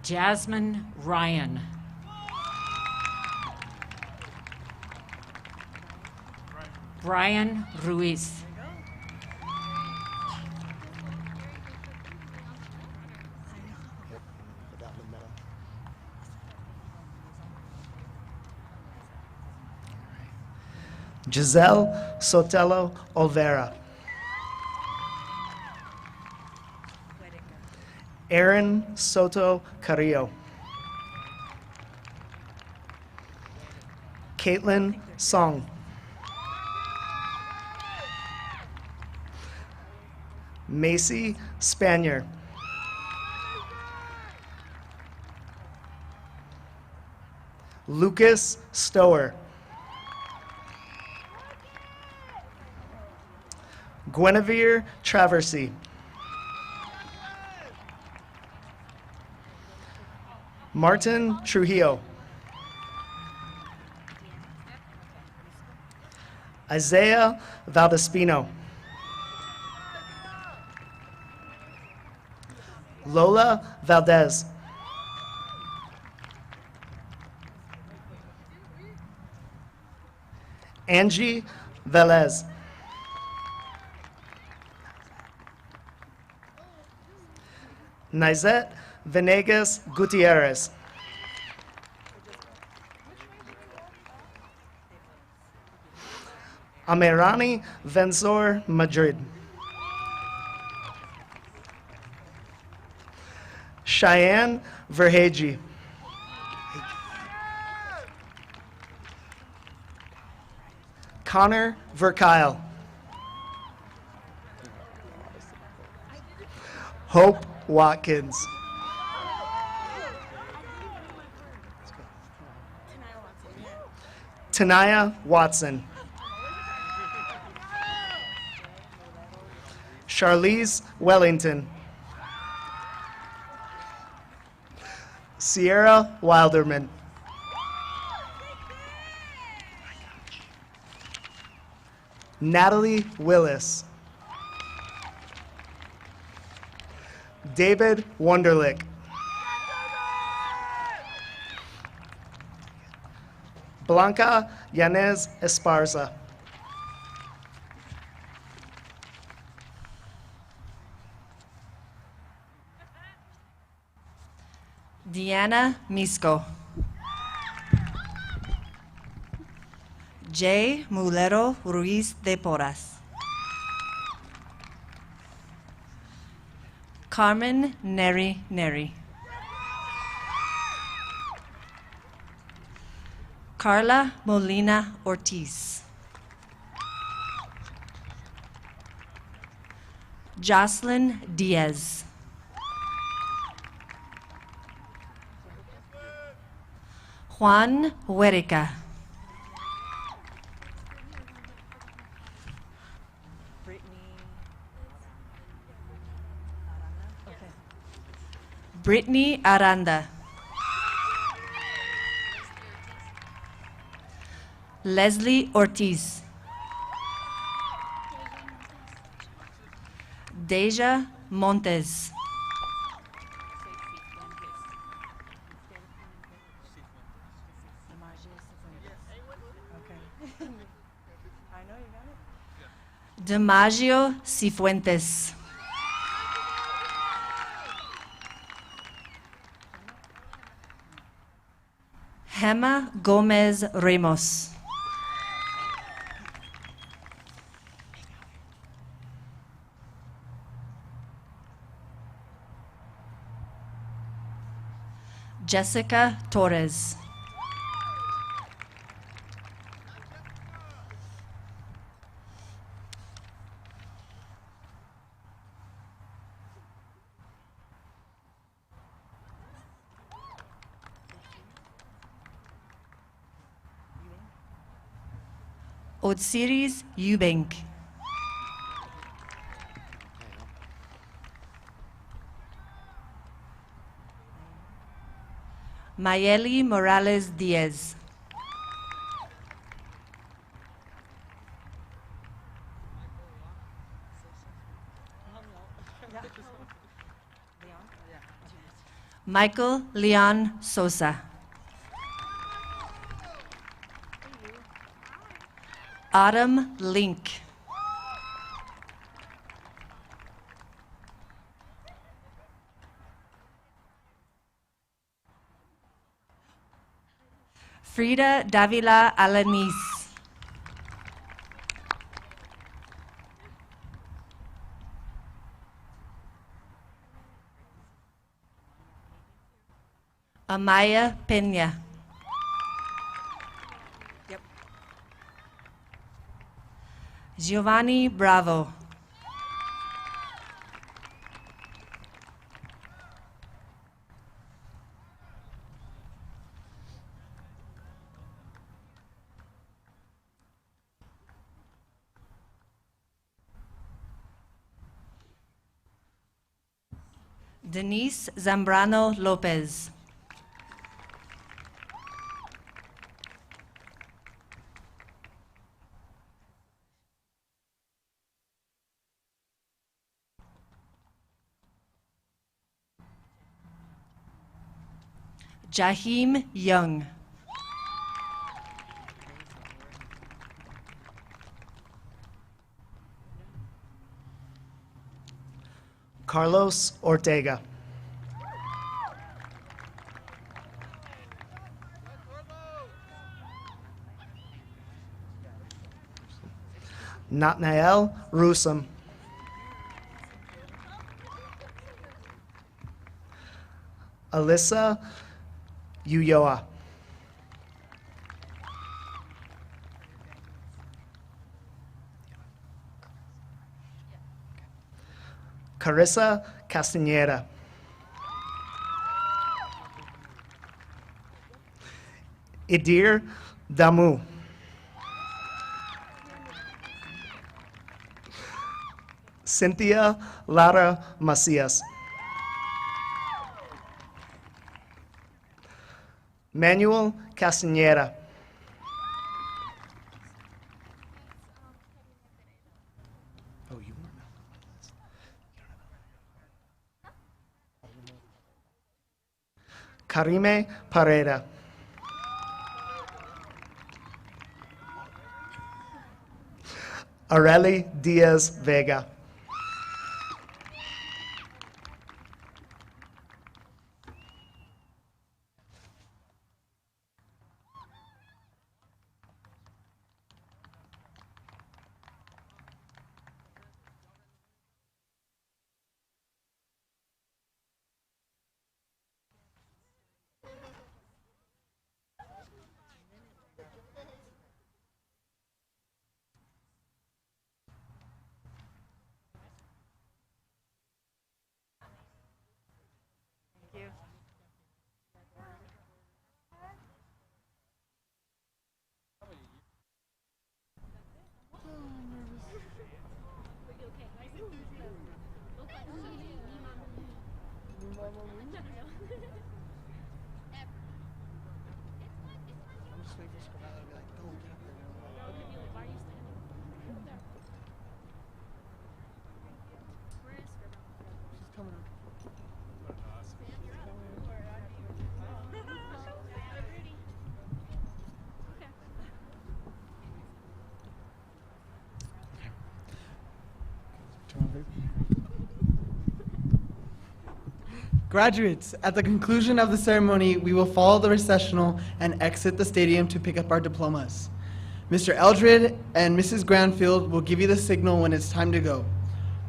Jasmine Ryan. Brian Ruiz. Giselle Sotelo Olvera. Aaron Soto Carrillo. Caitlin Song. Macy Spanier. Lucas Stower. Guinevere Traversy. Martin Trujillo. Isaiah Valdespino. Lola Valdez. Angie Velez. Nizette Venegas Gutierrez. Amirani Venzor Madrid. Cheyenne Verhage. Connor Verkyle. Hope Watkins. Tanaya Watson. Charlize Wellington. Sierra Wilderman. Natalie Willis. David Wunderlich. Blanca Yanez Esparza. Deanna Misco. J. Mulero Ruiz de Porras. Carmen Neri Neri. Carla Molina Ortiz. Jocelyn Diaz. Juan Huerica. Brittany Aranda. Leslie Ortiz. Deja Montes. DiMaggio Cifuentes. Gemma Gomez Ramos. Jessica Torres. Osiris Eubank. Mayeli Morales Diaz. Michael Leon Sosa. Autumn Link. Frida Davila Alanis. Amaya Pena. Giovanni Bravo. Denise Zambrano Lopez. Jaheim Young. Carlos Ortega. Natnael Rusam. Alyssa Uyoa. Carissa Castañeda. Idir Damu. Cynthia Lara Macias. Manuel Castañeda. Karime Pareda. Areli Diaz Vega. Graduates, at the conclusion of the ceremony, we will follow the recessional and exit the stadium to pick up our diplomas. Mr. Eldred and Mrs. Granfield will give you the signal when it's time to go.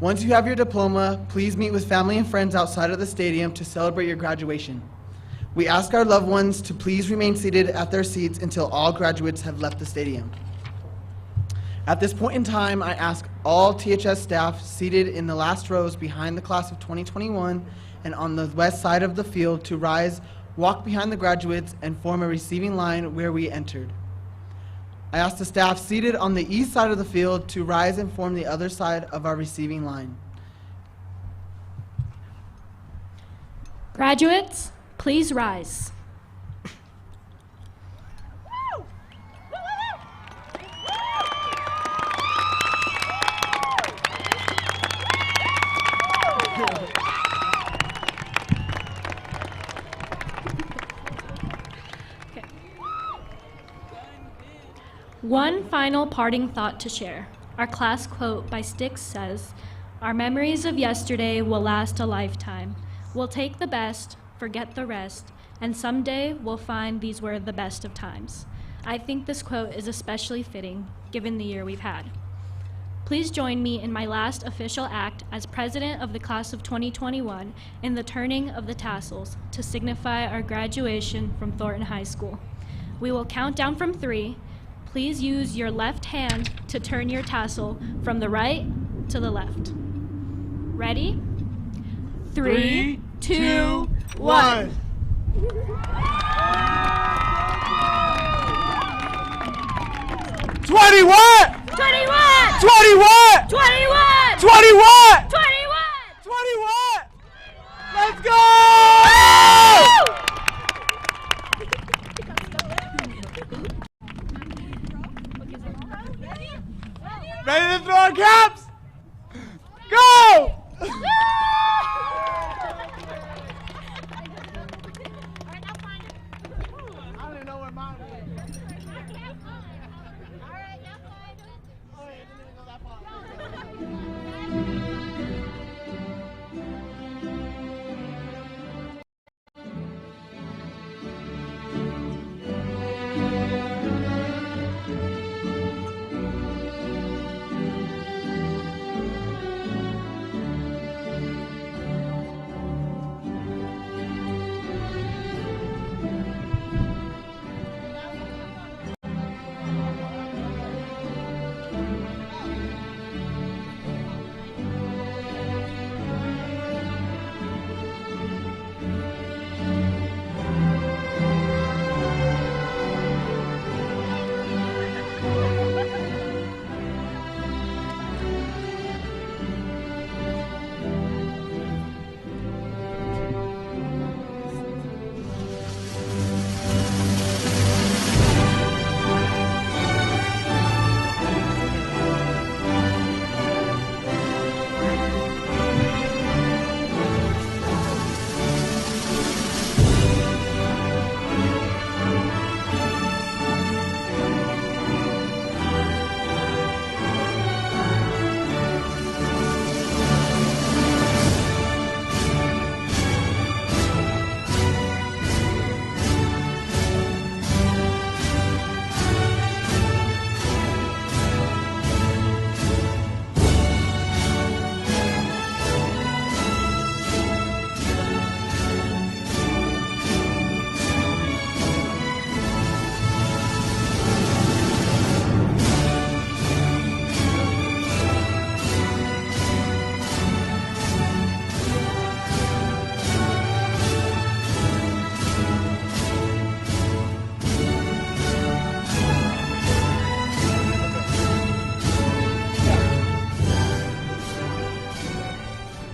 Once you have your diploma, please meet with family and friends outside of the stadium to celebrate your graduation. We ask our loved ones to please remain seated at their seats until all graduates have left the stadium. At this point in time, I ask all THS staff seated in the last rows behind the class of 2021 and on the west side of the field to rise, walk behind the graduates, and form a receiving line where we entered. I ask the staff seated on the east side of the field to rise and form the other side of our receiving line. Graduates, please rise. One final parting thought to share. Our class quote by Styx says, "Our memories of yesterday will last a lifetime. We'll take the best, forget the rest, and someday we'll find these were the best of times." I think this quote is especially fitting given the year we've had. Please join me in my last official act as president of the class of 2021 in the turning of the tassels to signify our graduation from Thornton High School. We will count down from 3. Please use your left hand to turn your tassel from the right to the left. Ready? 3, 2, 1. Twenty what? 21! 20 what? 21! 20 what? 21! 20 what? Let's go! Ready to throw our caps? Go!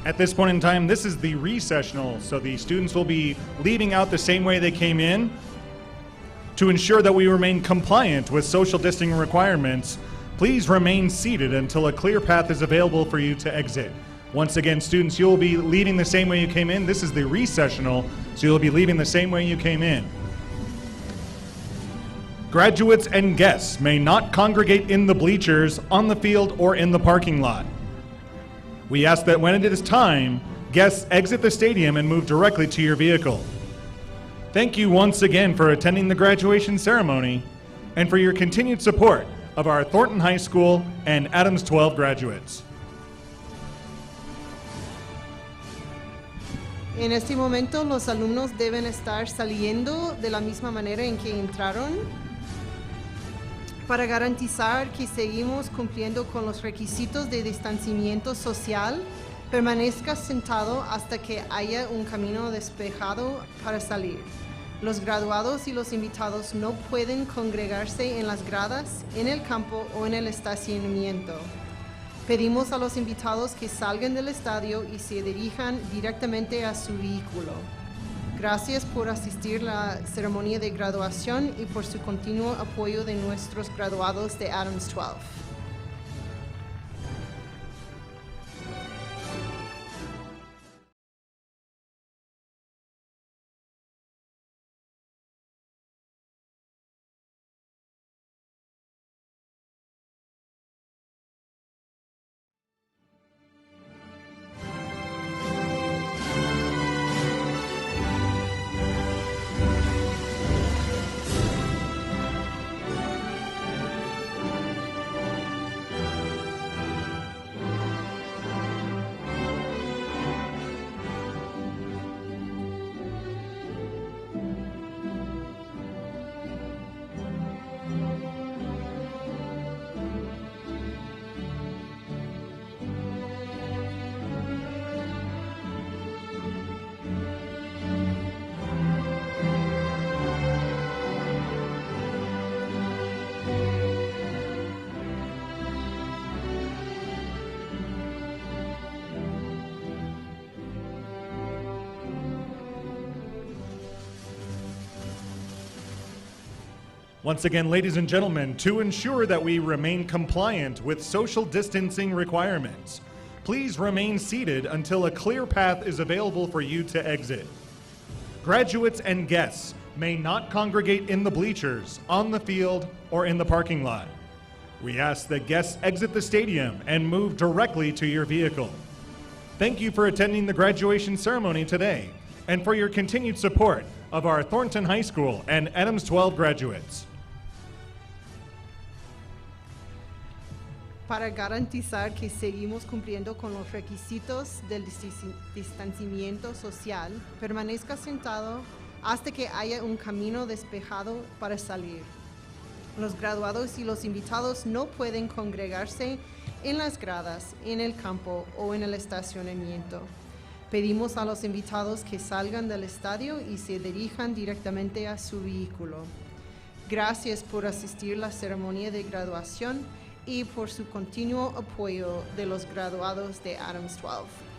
At this point in time, this is the recessional, so the students will be leaving out the same way they came in. To ensure that we remain compliant with social distancing requirements, please remain seated until a clear path is available for you to exit. Once again, students, you'll be leaving the same way you came in. This is the recessional, so you'll be leaving the same way you came in. Graduates and guests may not congregate in the bleachers, on the field, or in the parking lot. We ask that when it is time, guests exit the stadium and move directly to your vehicle. Thank you once again for attending the graduation ceremony and for your continued support of our Thornton High School and Adams 12 graduates. En este momento, los alumnos deben estar saliendo de la misma manera en que entraron para garantizar que seguimos cumpliendo con los requisitos de distanciamiento social. Permanezca sentado hasta que haya un camino despejado para salir. Los graduados y los invitados no pueden congregarse en las gradas, en el campo o en el estacionamiento. Pedimos a los invitados que salgan del estadio y se dirijan directamente a su vehículo. Gracias por asistir a la ceremonia de graduación y por su continuo apoyo de nuestros graduados de Adams 12. Once again, ladies and gentlemen, to ensure that we remain compliant with social distancing requirements, please remain seated until a clear path is available for you to exit. Graduates and guests may not congregate in the bleachers, on the field, or in the parking lot. We ask that guests exit the stadium and move directly to your vehicle. Thank you for attending the graduation ceremony today and for your continued support of our Thornton High School and Adams 12 graduates. Para garantizar que seguimos cumpliendo con los requisitos del distanciamiento social, permanezca sentado hasta que haya un camino despejado para salir. Los graduados y los invitados no pueden congregarse en las gradas, en el campo o en el estacionamiento. Pedimos a los invitados que salgan del estadio y se dirijan directamente a su vehículo. Gracias por asistir a la ceremonia de graduación y por su continuo apoyo de los graduados de Adams 12.